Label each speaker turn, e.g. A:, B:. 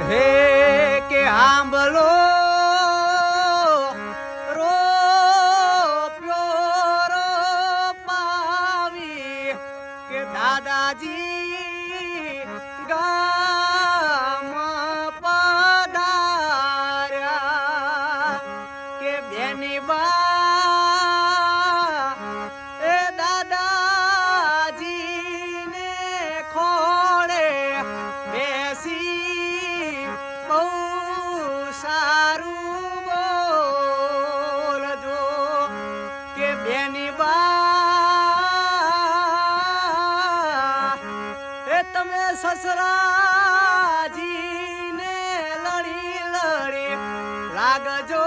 A: હે કે આંબલો રો પ્યોરો પાવી કે દાદાજી ગામ પધાર્યા કે બેની બા એ દાદાજીને ખોળે બેસી બહુ સારું બોલજો કે બેની બા એ તમે સસરાજીને લડી લડી લાગજો